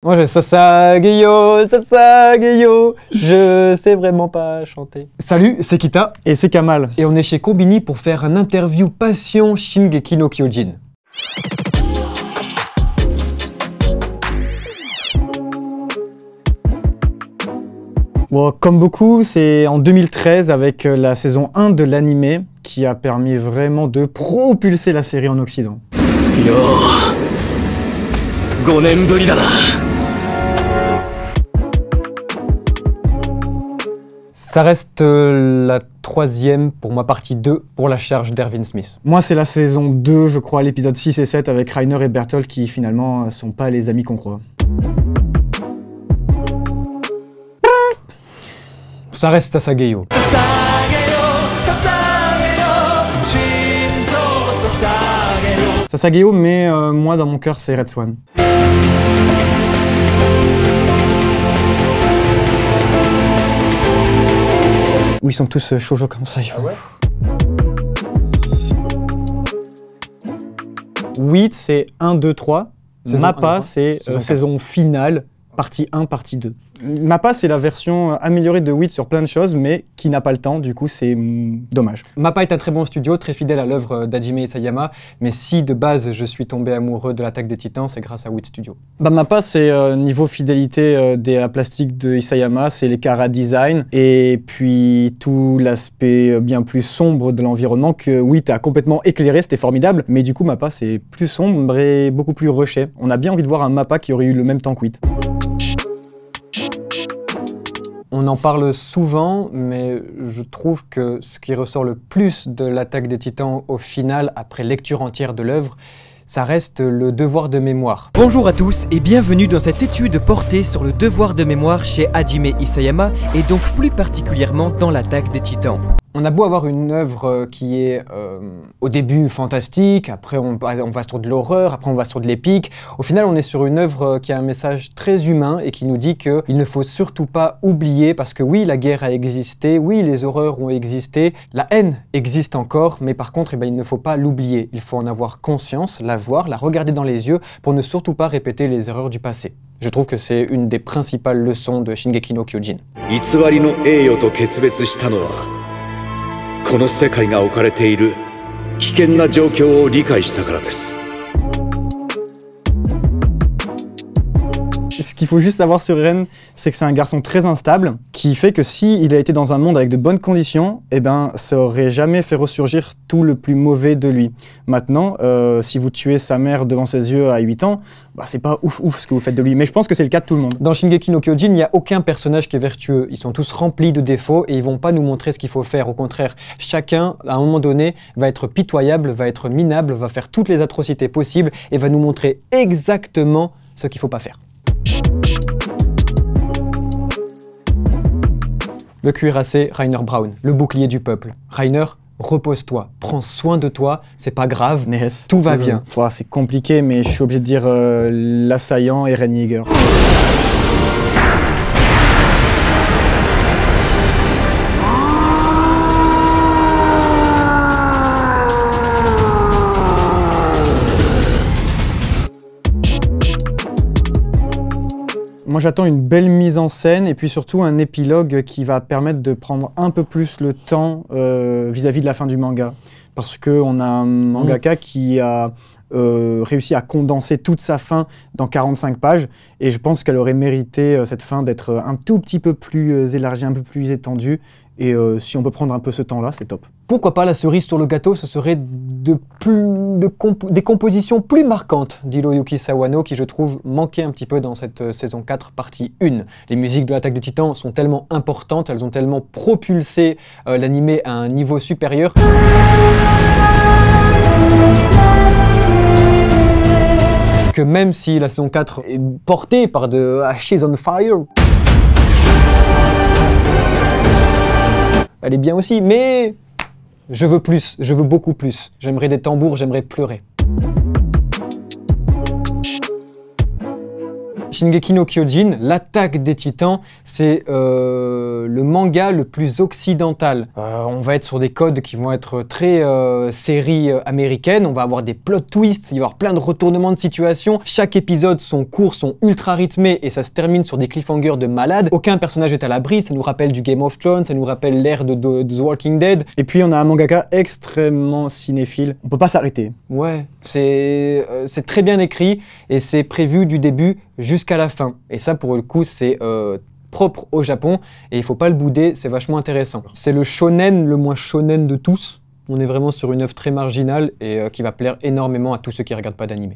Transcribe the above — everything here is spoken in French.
Moi j'ai Sasageyo, Sasageyo, je sais vraiment pas chanter. Salut, c'est Kita. Et c'est Kamal. Et on est chez Konbini pour faire un interview passion Shingeki no Kyojin. Bon, comme beaucoup, c'est en 2013 avec la saison 1 de l'anime qui a permis vraiment de propulser la série en Occident. Yo, 5年ぶりだな。Ça reste la troisième, pour moi partie 2, pour la charge d'Erwin Smith. Moi, c'est la saison 2, je crois, l'épisode 6 et 7 avec Reiner et Bertolt qui finalement sont pas les amis qu'on croit. Ça reste Sasageyo. Sasageyo, mais moi, dans mon cœur, c'est Red Swan. Où ils sont tous shoujo comme ça, ils font... Wheat, c'est 1, 2, 3. Mappa, c'est saison finale, partie 1, partie 2. Mappa, c'est la version améliorée de Wheat sur plein de choses, mais qui n'a pas le temps, du coup, c'est dommage. Mappa est un très bon studio, très fidèle à l'œuvre d'Hajime Isayama, mais si de base je suis tombé amoureux de l'Attaque des Titans, c'est grâce à Wheat Studio. Bah, Mappa, c'est niveau fidélité la plastique de Isayama, c'est les chara design, et puis tout l'aspect bien plus sombre de l'environnement que Wheat a complètement éclairé, c'était formidable, mais du coup, Mappa, c'est plus sombre et beaucoup plus rushé. On a bien envie de voir un Mappa qui aurait eu le même temps que Wheat. On en parle souvent, mais je trouve que ce qui ressort le plus de l'Attaque des Titans au final, après lecture entière de l'œuvre, ça reste le devoir de mémoire. Bonjour à tous et bienvenue dans cette étude portée sur le devoir de mémoire chez Hajime Isayama et donc plus particulièrement dans l'Attaque des Titans. On a beau avoir une œuvre qui est au début fantastique, après on va sur de l'horreur, après on va sur de l'épique. Au final, on est sur une œuvre qui a un message très humain et qui nous dit qu'il ne faut surtout pas oublier, parce que oui, la guerre a existé, oui, les horreurs ont existé, la haine existe encore, mais par contre, il ne faut pas l'oublier. Il faut en avoir conscience, la voir, la regarder dans les yeux pour ne surtout pas répéter les erreurs du passé. Je trouve que c'est une des principales leçons de Shingeki no Kyojin. この世界が置かれている危険な状況を理解したからです。 Ce qu'il faut juste savoir sur Eren, c'est que c'est un garçon très instable, qui fait que s'il a été dans un monde avec de bonnes conditions, eh ben, ça aurait jamais fait ressurgir tout le plus mauvais de lui. Maintenant, si vous tuez sa mère devant ses yeux à 8 ans, bah, c'est pas ouf ce que vous faites de lui, mais je pense que c'est le cas de tout le monde. Dans Shingeki no Kyojin, il n'y a aucun personnage qui est vertueux. Ils sont tous remplis de défauts et ils vont pas nous montrer ce qu'il faut faire. Au contraire, chacun, à un moment donné, va être pitoyable, va être minable, va faire toutes les atrocités possibles et va nous montrer exactement ce qu'il faut pas faire. Le cuirassé Reiner Braun, le bouclier du peuple. Reiner, repose-toi, prends soin de toi, c'est pas grave, tout va bien. C'est compliqué, mais je suis obligé de dire l'assaillant Eren Yeager. Moi j'attends une belle mise en scène et puis surtout un épilogue qui va permettre de prendre un peu plus le temps vis-à-vis de la fin du manga. Parce qu'on a un mangaka qui a réussi à condenser toute sa fin dans 45 pages et je pense qu'elle aurait mérité cette fin d'être un tout petit peu plus élargie, un peu plus étendue et si on peut prendre un peu ce temps-là, c'est top. Pourquoi pas la cerise sur le gâteau, ce serait des compositions plus marquantes d'Hiroyuki Sawano qui je trouve manquaient un petit peu dans cette saison 4 partie 1. Les musiques de l'Attaque des Titans sont tellement importantes, elles ont tellement propulsé l'anime à un niveau supérieur. Que même si la saison 4 est portée par de Ashes on Fire, elle est bien aussi, mais je veux plus, je veux beaucoup plus. J'aimerais des tambours, j'aimerais pleurer. Shingeki no Kyojin, l'attaque des titans, c'est le manga le plus occidental. On va être sur des codes qui vont être très série américaine, on va avoir des plot twists, il va y avoir plein de retournements de situation. Chaque épisode, son cours sont ultra rythmés et ça se termine sur des cliffhangers de malade. Aucun personnage est à l'abri, ça nous rappelle du Game of Thrones, ça nous rappelle l'ère de The Walking Dead. Et puis on a un mangaka extrêmement cinéphile, on peut pas s'arrêter. Ouais, c'est très bien écrit et c'est prévu du début jusqu'à la fin. Et ça, pour le coup, c'est propre au Japon et il faut pas le bouder, c'est vachement intéressant. C'est le shonen le moins shonen de tous. On est vraiment sur une œuvre très marginale et qui va plaire énormément à tous ceux qui regardent pas d'anime.